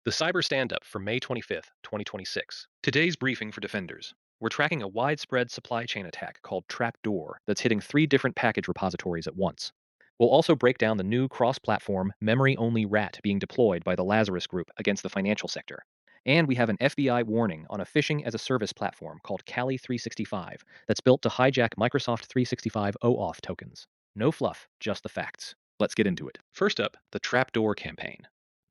The Cyber Stand-Up for May 25th, 2026. Today's briefing for defenders. We're tracking a widespread supply chain attack called TrapDoor that's hitting 3 different package repositories at once. We'll also break down the new cross-platform, memory-only rat being deployed by the Lazarus Group against the financial sector. And we have an FBI warning on a phishing-as-a-service platform called Kali 365 that's built to hijack Microsoft 365 OAuth tokens. No fluff, just the facts. Let's get into it. First up, the TrapDoor campaign.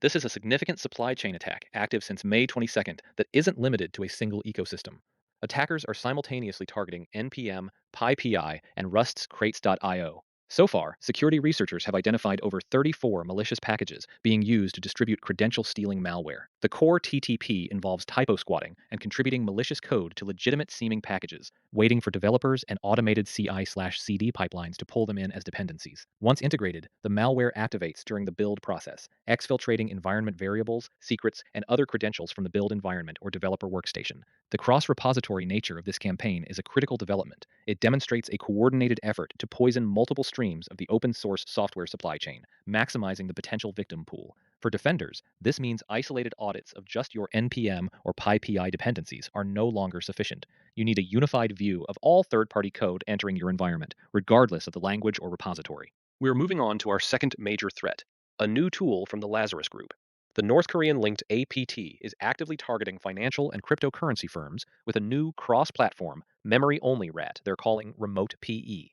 This is a significant supply chain attack active since May 22nd that isn't limited to a single ecosystem. Attackers are simultaneously targeting NPM, PyPI, and Rust's Crates.io. So far, security researchers have identified over 34 malicious packages being used to distribute credential-stealing malware. The core TTP involves typo squatting and contributing malicious code to legitimate-seeming packages, waiting for developers and automated CI/CD pipelines to pull them in as dependencies. Once integrated, the malware activates during the build process, exfiltrating environment variables, secrets, and other credentials from the build environment or developer workstation. The cross-repository nature of this campaign is a critical development. It demonstrates a coordinated effort to poison multiple streams of the open-source software supply chain, maximizing the potential victim pool. For defenders, this means isolated audits of just your NPM or PyPI dependencies are no longer sufficient. You need a unified view of all third-party code entering your environment, regardless of the language or repository. We're moving on to our second major threat, a new tool from the Lazarus Group. The North Korean-linked APT is actively targeting financial and cryptocurrency firms with a new cross-platform, memory-only rat they're calling RemotePE.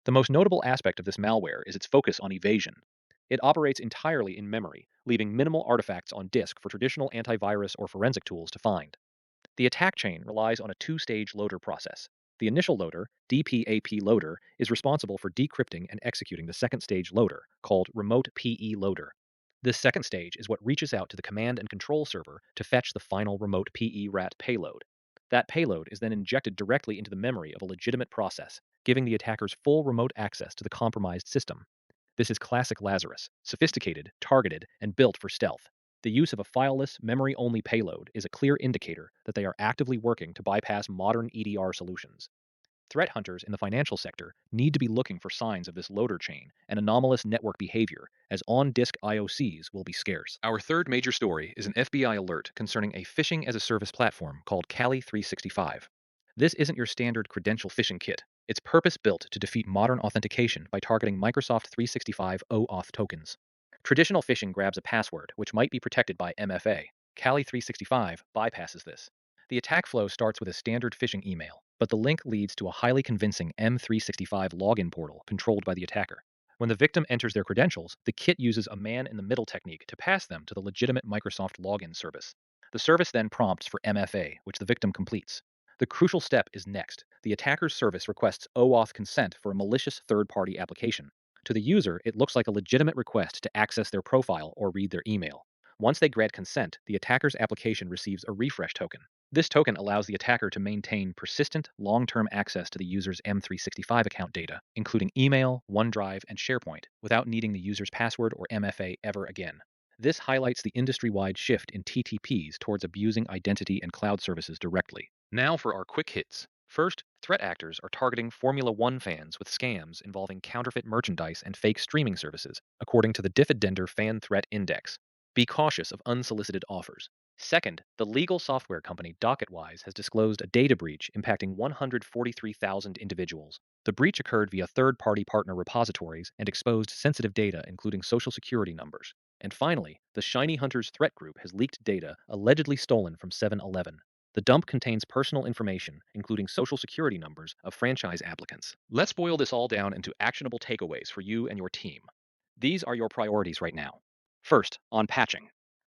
The most notable aspect of this malware is its focus on evasion. It operates entirely in memory, leaving minimal artifacts on disk for traditional antivirus or forensic tools to find. The attack chain relies on a two-stage loader process. The initial loader, DPAP loader, is responsible for decrypting and executing the second stage loader, called RemotePE loader. This second stage is what reaches out to the command and control server to fetch the final RemotePE rat payload. That payload is then injected directly into the memory of a legitimate process, giving the attackers full remote access to the compromised system. This is classic Lazarus, sophisticated, targeted, and built for stealth. The use of a fileless, memory-only payload is a clear indicator that they are actively working to bypass modern EDR solutions. Threat hunters in the financial sector need to be looking for signs of this loader chain and anomalous network behavior, as on-disk IOCs will be scarce. Our third major story is an FBI alert concerning a phishing-as-a-service platform called Kali 365. This isn't your standard credential phishing kit. It's purpose-built to defeat modern authentication by targeting Microsoft 365 OAuth tokens. Traditional phishing grabs a password, which might be protected by MFA. Kali 365 bypasses this. The attack flow starts with a standard phishing email, but the link leads to a highly convincing M365 login portal controlled by the attacker. When the victim enters their credentials, the kit uses a man-in-the-middle technique to pass them to the legitimate Microsoft login service. The service then prompts for MFA, which the victim completes. The crucial step is next. The attacker's service requests OAuth consent for a malicious third-party application. To the user, it looks like a legitimate request to access their profile or read their email. Once they grant consent, the attacker's application receives a refresh token. This token allows the attacker to maintain persistent, long-term access to the user's M365 account data, including email, OneDrive, and SharePoint, without needing the user's password or MFA ever again. This highlights the industry-wide shift in TTPs towards abusing identity and cloud services directly. Now for our quick hits. First, threat actors are targeting Formula One fans with scams involving counterfeit merchandise and fake streaming services, according to the Diffidender Fan Threat Index. Be cautious of unsolicited offers. Second, the legal software company DocketWise has disclosed a data breach impacting 143,000 individuals. The breach occurred via third-party partner repositories and exposed sensitive data, including social security numbers. And finally, the ShinyHunters threat group has leaked data allegedly stolen from 7-Eleven. The dump contains personal information, including social security numbers, of franchise applicants. Let's boil this all down into actionable takeaways for you and your team. These are your priorities right now. First, on patching.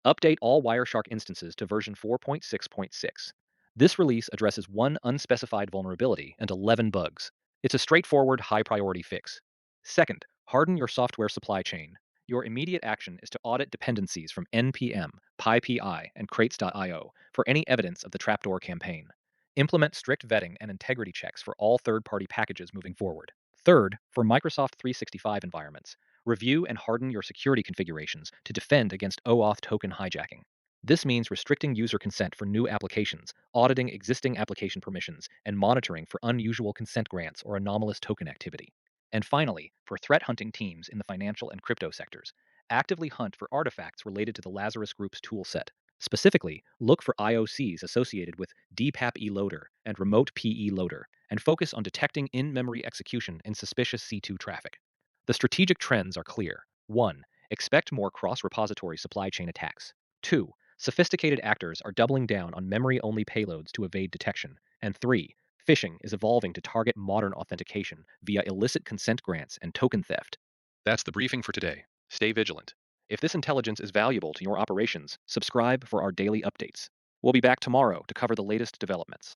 Update all Wireshark instances to version 4.6.6. This release addresses one unspecified vulnerability and 11 bugs. It's a straightforward, high-priority fix. Second, harden your software supply chain. Your immediate action is to audit dependencies from NPM, PyPI, and Crates.io for any evidence of the TrapDoor campaign. Implement strict vetting and integrity checks for all third-party packages moving forward. Third, for Microsoft 365 environments, review and harden your security configurations to defend against OAuth token hijacking. This means restricting user consent for new applications, auditing existing application permissions, and monitoring for unusual consent grants or anomalous token activity. And finally, for threat hunting teams in the financial and crypto sectors, actively hunt for artifacts related to the Lazarus Group's toolset. Specifically, look for IOCs associated with DPAP-E loader and RemotePE loader, and focus on detecting in-memory execution in suspicious C2 traffic. The strategic trends are clear. 1. Expect more cross-repository supply chain attacks. 2. Sophisticated actors are doubling down on memory-only payloads to evade detection. And 3. Phishing is evolving to target modern authentication via illicit consent grants and token theft. That's the briefing for today. Stay vigilant. If this intelligence is valuable to your operations, subscribe for our daily updates. We'll be back tomorrow to cover the latest developments.